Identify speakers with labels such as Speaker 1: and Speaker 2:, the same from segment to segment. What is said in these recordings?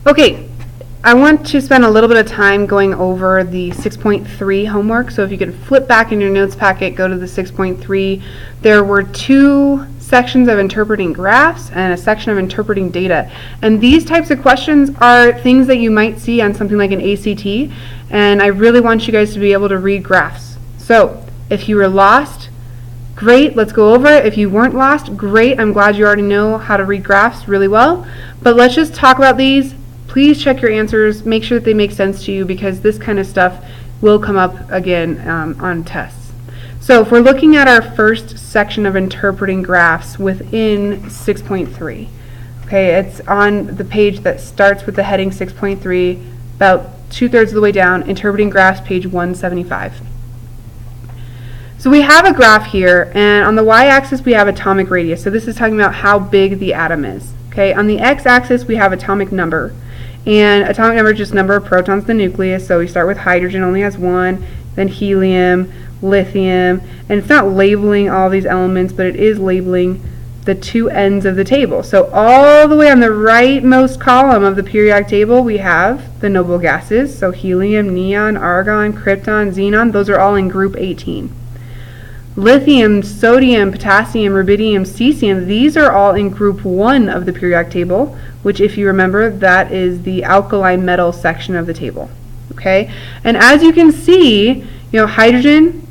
Speaker 1: Okay, I want to spend a little bit of time going over the 6.3 homework. So if you could flip back in your notes packet, go to the 6.3. There were two sections of interpreting graphs and a section of interpreting data. And these types of questions are things that you might see on something like an ACT. And I really want you guys to be able to read graphs. So if you were lost, great, let's go over it. If you weren't lost, great. I'm glad you already know how to read graphs really well. But let's just talk about these. Please check your answers, make sure that they make sense to you, because this kind of stuff will come up again on tests. So if we're looking at our first section of interpreting graphs within 6.3, okay, it's on the page that starts with the heading 6.3, about 2/3 of the way down, interpreting graphs, page 175. So we have a graph here, and on the y-axis we have atomic radius. So this is talking about how big the atom is. Okay, on the x-axis we have atomic number. And atomic number is just number of protons in the nucleus, so we start with hydrogen, only has one, then helium, lithium, and it's not labeling all these elements, but it is labeling the two ends of the table. So all the way on the rightmost column of the periodic table, we have the noble gases, so helium, neon, argon, krypton, xenon, those are all in group 18. Lithium, sodium, potassium, rubidium, cesium, these are all in group 1 of the periodic table, which, if you remember, that is the alkali metal section of the table. Okay? And as you can see, hydrogen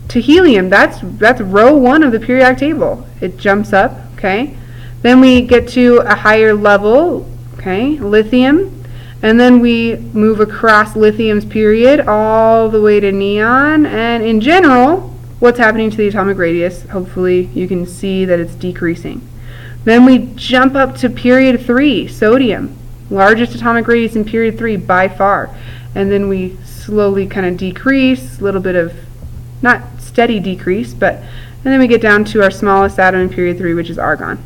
Speaker 1: to helium, that's row 1 of the periodic table. It jumps up, okay? Then we get to a higher level, okay, lithium, and then we move across lithium's period all the way to neon, and in general, what's happening to the atomic radius? Hopefully you can see that it's decreasing. Then we jump up to period 3, sodium, largest atomic radius in period 3 by far. And then we slowly kind of decrease, a little bit of, not steady decrease, and then we get down to our smallest atom in period 3, which is argon.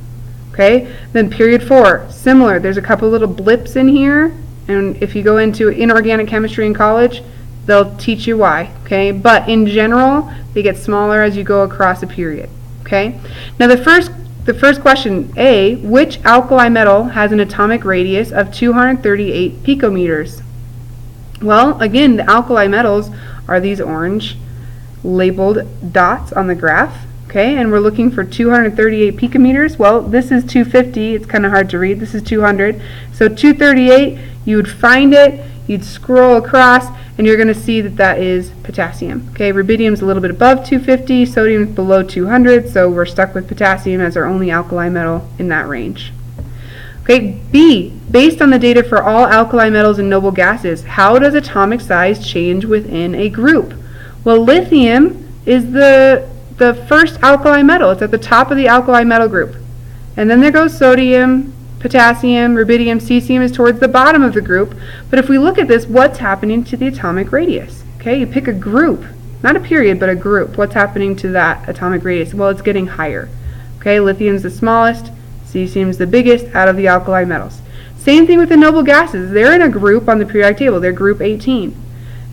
Speaker 1: Okay? Then period 4, similar. There's a couple little blips in here, and if you go into inorganic chemistry in college, they'll teach you why, okay? But in general, they get smaller as you go across a period, okay? Now the first question, A, which alkali metal has an atomic radius of 238 picometers? Well, again, the alkali metals are these orange labeled dots on the graph, okay? And we're looking for 238 picometers. Well, this is 250. It's kind of hard to read. This is 200. So 238, you would find it, you'd scroll across, and you're going to see that that is potassium. Okay, rubidium's a little bit above 250, sodium's below 200, so we're stuck with potassium as our only alkali metal in that range. Okay, B, based on the data for all alkali metals and noble gases, how does atomic size change within a group? Well, lithium is the first alkali metal. It's at the top of the alkali metal group. And then there goes sodium, potassium, rubidium, cesium is towards the bottom of the group. But if we look at this, what's happening to the atomic radius? Okay, you pick a group, not a period, but a group. What's happening to that atomic radius? Well, it's getting higher. Okay, lithium's the smallest, cesium's the biggest out of the alkali metals. Same thing with the noble gases. They're in a group on the periodic table. They're group 18.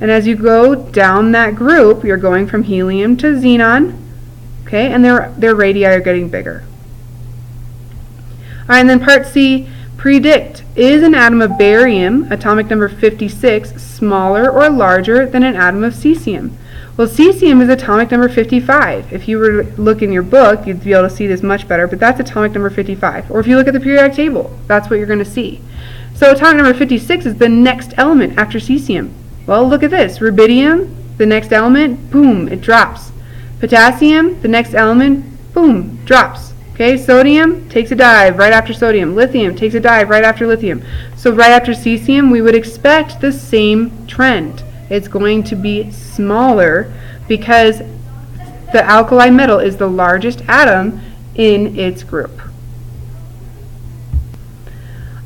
Speaker 1: And as you go down that group, you're going from helium to xenon, okay, and their radii are getting bigger. All right, and then part C, predict, is an atom of barium, atomic number 56, smaller or larger than an atom of cesium? Well, cesium is atomic number 55. If you were to look in your book, you'd be able to see this much better, but that's atomic number 55. Or if you look at the periodic table, that's what you're going to see. So atomic number 56 is the next element after cesium. Well, look at this. Rubidium, the next element, boom, it drops. Potassium, the next element, boom, drops. Okay, sodium takes a dive right after sodium. Lithium takes a dive right after lithium. So right after cesium, we would expect the same trend. It's going to be smaller because the alkali metal is the largest atom in its group.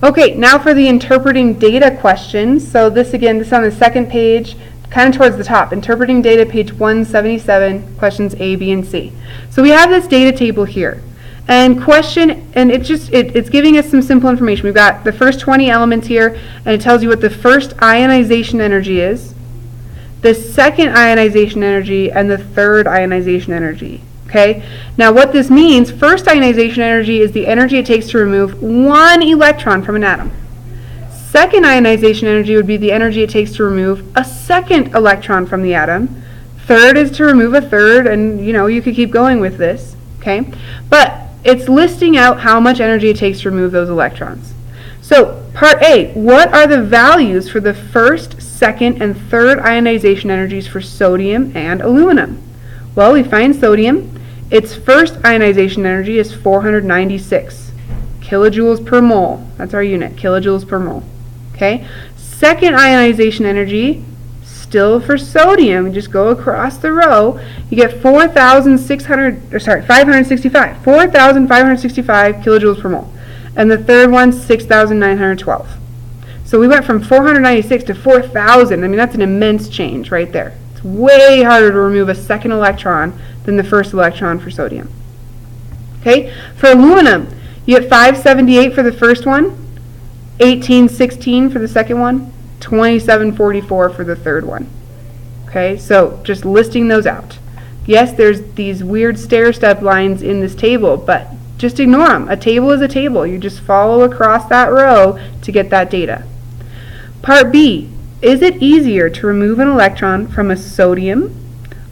Speaker 1: Okay, now for the interpreting data questions. So this is on the second page, kind of towards the top. Interpreting data, page 177, questions A, B, and C. So we have this data table here. And it's giving us some simple information. We've got the first 20 elements here, and it tells you what the first ionization energy is, the second ionization energy, and the third ionization energy. Okay? Now what this means, first ionization energy is the energy it takes to remove one electron from an atom. Second ionization energy would be the energy it takes to remove a second electron from the atom. Third is to remove a third, and you could keep going with this, okay? But it's listing out how much energy it takes to remove those electrons. So part A, what are the values for the first, second, and third ionization energies for sodium and aluminum? Well, we find sodium. Its first ionization energy is 496 kilojoules per mole. That's our unit, kilojoules per mole. Okay. Second ionization energy, still for sodium, just go across the row, you get 565 kilojoules per mole. And the third one, 6,912. So we went from 496 to 4,000. I mean, that's an immense change right there. It's way harder to remove a second electron than the first electron for sodium. Okay, for aluminum, you get 578 for the first one, 1816 for the second one, 2744 for the third one. Okay, so just listing those out. Yes, there's these weird stair-step lines in this table, but just ignore them. A table is a table. You just follow across that row to get that data. Part B, is it easier to remove an electron from a sodium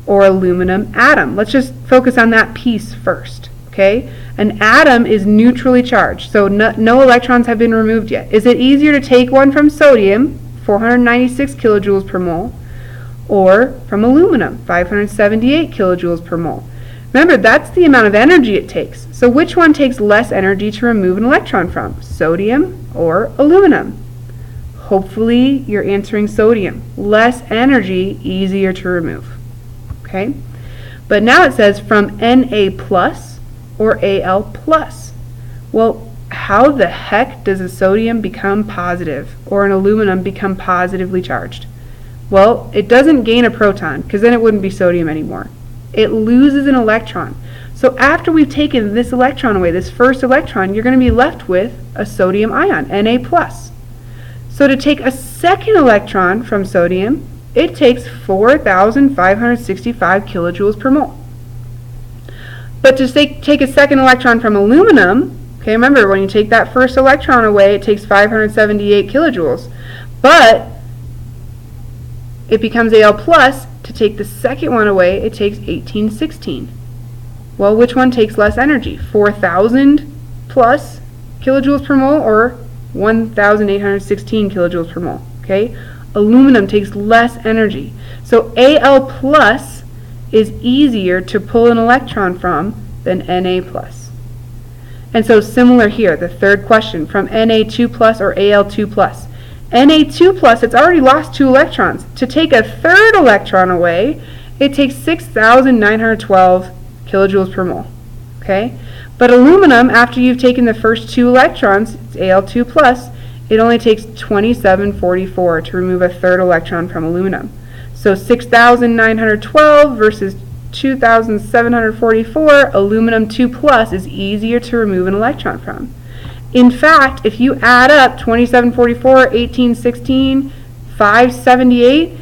Speaker 1: or aluminum atom? Let's just focus on that piece first. Okay, an atom is neutrally charged, so no electrons have been removed yet. Is it easier to take one from sodium, 496 kilojoules per mole, or from aluminum, 578 kilojoules per mole? Remember, that's the amount of energy it takes. So which one takes less energy to remove an electron from, sodium or aluminum? Hopefully you're answering sodium. Less energy, easier to remove. Okay, but now it says from Na plus or Al plus. Well, how the heck does a sodium become positive or an aluminum become positively charged? Well, it doesn't gain a proton, because then it wouldn't be sodium anymore. It loses an electron. So after we've taken this electron away, this first electron, you're going to be left with a sodium ion, Na plus. So to take a second electron from sodium, it takes 4,565 kilojoules per mole. But to take a second electron from aluminum, okay, remember when you take that first electron away, it takes 578 kilojoules. But it becomes Al plus. To take the second one away, it takes 1816. Well, which one takes less energy? 4,000 plus kilojoules per mole or 1,816 kilojoules per mole? Okay, aluminum takes less energy. So Al plus is easier to pull an electron from than Na plus. And so similar here, the third question, from Na2 plus or Al2 plus. Na2 plus, it's already lost 2 electrons. To take a third electron away, it takes 6,912 kilojoules per mole. Okay? But aluminum, after you've taken the first 2 electrons, it's Al2 plus, it only takes 2744 to remove a third electron from aluminum. So 6,912 versus 2,744, aluminum 2 plus is easier to remove an electron from. In fact, if you add up 2744, 1816, 578,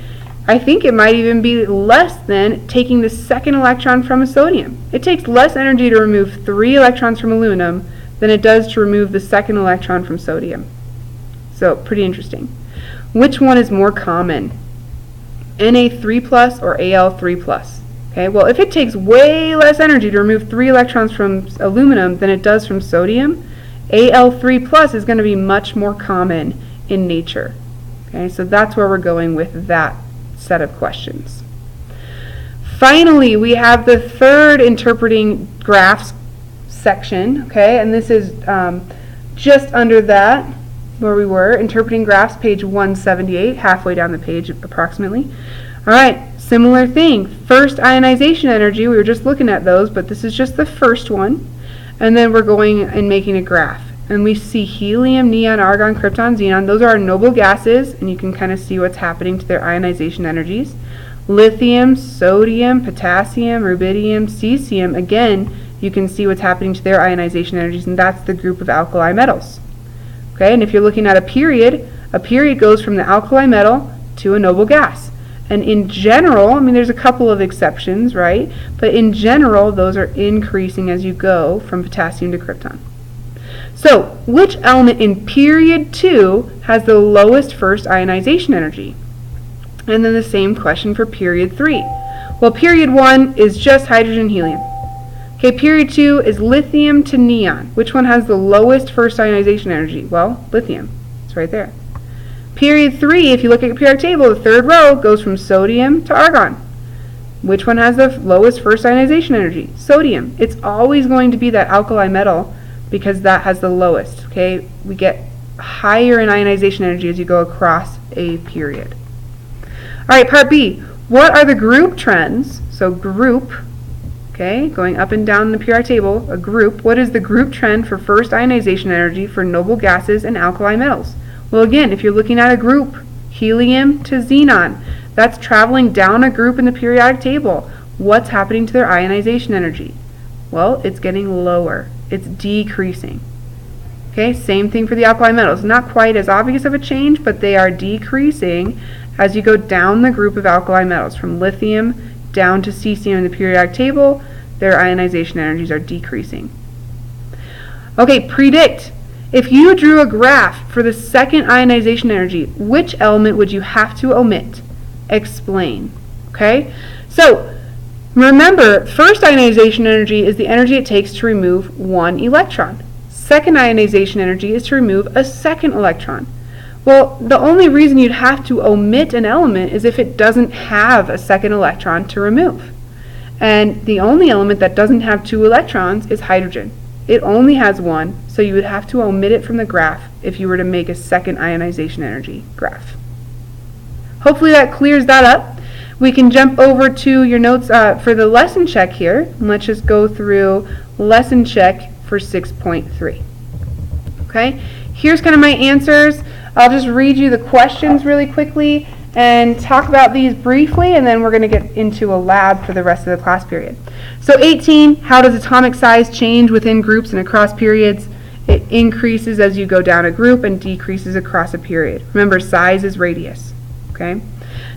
Speaker 1: I think it might even be less than taking the second electron from a sodium. It takes less energy to remove 3 electrons from aluminum than it does to remove the second electron from sodium. So, pretty interesting. Which one is more common? Na3 plus or Al3 plus? Okay, well, if it takes way less energy to remove 3 electrons from aluminum than it does from sodium, Al3 plus is going to be much more common in nature. Okay, so that's where we're going with that set of questions. Finally, we have the third interpreting graphs section, okay, and this is just under that where we were, interpreting graphs, page 178, halfway down the page approximately. All right, similar thing. First ionization energy, we were just looking at those, but this is just the first one. And then we're going and making a graph. And we see helium, neon, argon, krypton, xenon. Those are our noble gases, and you can kind of see what's happening to their ionization energies. Lithium, sodium, potassium, rubidium, cesium. Again, you can see what's happening to their ionization energies, and that's the group of alkali metals. Okay, and if you're looking at a period goes from the alkali metal to a noble gas. And in general, I mean, there's a couple of exceptions, right? But in general, those are increasing as you go from potassium to krypton. So, which element in period 2 has the lowest first ionization energy? And then the same question for period 3. Well, period 1 is just hydrogen, helium. Okay, period 2 is lithium to neon. Which one has the lowest first ionization energy? Well, lithium. It's right there. Period 3, if you look at your periodic table, the third row goes from sodium to argon. Which one has the lowest first ionization energy? Sodium. It's always going to be that alkali metal because that has the lowest. Okay, we get higher in ionization energy as you go across a period. All right, part B. What are the group trends? So group, okay, going up and down the periodic table, a group. What is the group trend for first ionization energy for noble gases and alkali metals? Well, again, if you're looking at a group, helium to xenon, that's traveling down a group in the periodic table. What's happening to their ionization energy? Well, it's getting lower. It's decreasing. Okay, same thing for the alkali metals. Not quite as obvious of a change, but they are decreasing as you go down the group of alkali metals. From lithium down to cesium in the periodic table, their ionization energies are decreasing. Okay, predict. If you drew a graph for the second ionization energy, which element would you have to omit? Explain. Okay? So, remember, first ionization energy is the energy it takes to remove one electron. Second ionization energy is to remove a second electron. Well, the only reason you'd have to omit an element is if it doesn't have a second electron to remove. And the only element that doesn't have two electrons is hydrogen. It only has one, so you would have to omit it from the graph if you were to make a second ionization energy graph. Hopefully that clears that up. We can jump over to your notes for the lesson check here. And let's just go through lesson check for 6.3. Okay, here's kind of my answers. I'll just read you the questions really quickly and talk about these briefly, and then we're going to get into a lab for the rest of the class period. So 18, how does atomic size change within groups and across periods? It increases as you go down a group and decreases across a period. Remember, size is radius. Okay.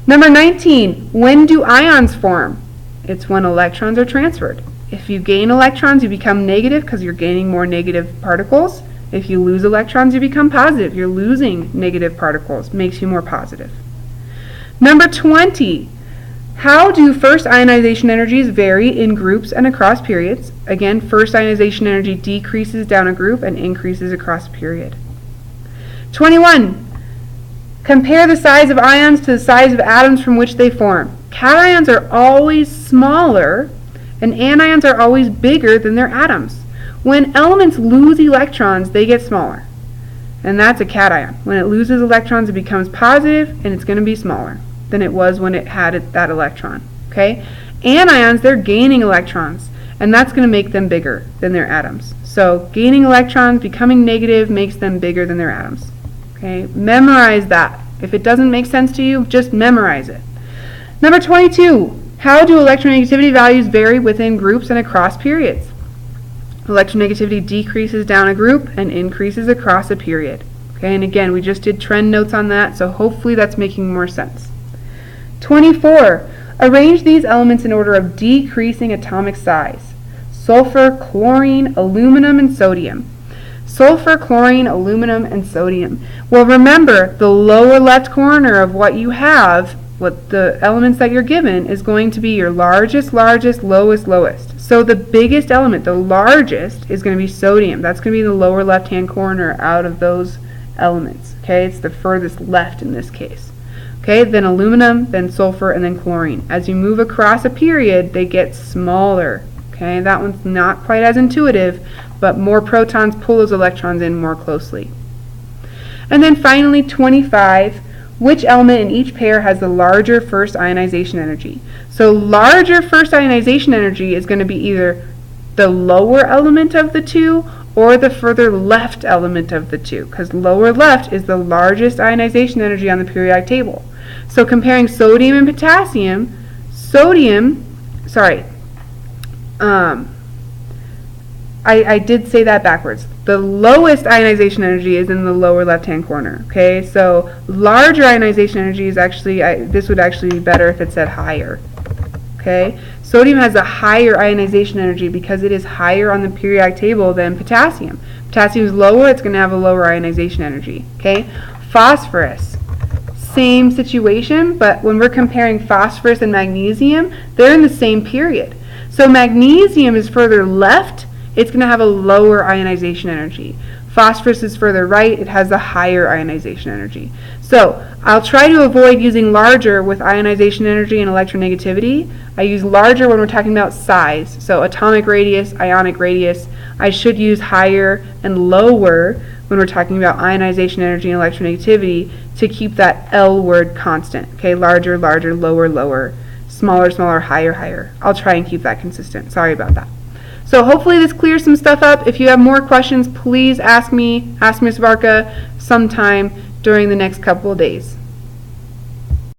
Speaker 1: Number 19, when do ions form? It's when electrons are transferred. If you gain electrons, you become negative because you're gaining more negative particles. If you lose electrons, you become positive. You're losing negative particles. Makes you more positive. Number 20, how do first ionization energies vary in groups and across periods? Again, first ionization energy decreases down a group and increases across a period. 21, compare the size of ions to the size of atoms from which they form. Cations are always smaller and anions are always bigger than their atoms. When elements lose electrons, they get smaller. And that's a cation. When it loses electrons, it becomes positive, and it's going to be smaller than it was when it had that electron. Okay? Anions, they're gaining electrons, and that's going to make them bigger than their atoms. So gaining electrons, becoming negative, makes them bigger than their atoms. Okay? Memorize that. If it doesn't make sense to you, just memorize it. Number 22, how do electronegativity values vary within groups and across periods? Electronegativity decreases down a group and increases across a period. Okay, and again, we just did trend notes on that, so hopefully that's making more sense. 24, arrange these elements in order of decreasing atomic size. Sulfur, chlorine, aluminum, and sodium. Sulfur, chlorine, aluminum, and sodium. Well, remember, the lower left corner of what you have, what the elements that you're given, is going to be your largest, lowest. So the biggest element, the largest, is going to be sodium. That's going to be the lower left-hand corner out of those elements. Okay, it's the furthest left in this case. Okay, then aluminum, then sulfur, and then chlorine. As you move across a period, they get smaller. Okay, that one's not quite as intuitive, but more protons pull those electrons in more closely. And then finally, 25, which element in each pair has the larger first ionization energy? So larger first ionization energy is going to be either the lower element of the two or the further left element of the two, because lower left is the largest ionization energy on the periodic table. So comparing sodium and potassium, I did say that backwards. The lowest ionization energy is in the lower left-hand corner. Okay, so larger ionization energy is actually, this would actually be better if it said higher. Okay, sodium has a higher ionization energy because it is higher on the periodic table than potassium. Potassium is lower, it's going to have a lower ionization energy. Okay? Phosphorus, same situation, but when we're comparing phosphorus and magnesium, they're in the same period. So magnesium is further left, it's going to have a lower ionization energy. Phosphorus is further right, it has the higher ionization energy. So I'll try to avoid using larger with ionization energy and electronegativity. I use larger when we're talking about size. So atomic radius, ionic radius. I should use higher and lower when we're talking about ionization energy and electronegativity to keep that L word constant. Okay, larger, larger, lower, lower, smaller, smaller, higher, higher. I'll try and keep that consistent. Sorry about that. So hopefully this clears some stuff up. If you have more questions, please ask Ms. Varka sometime during the next couple of days.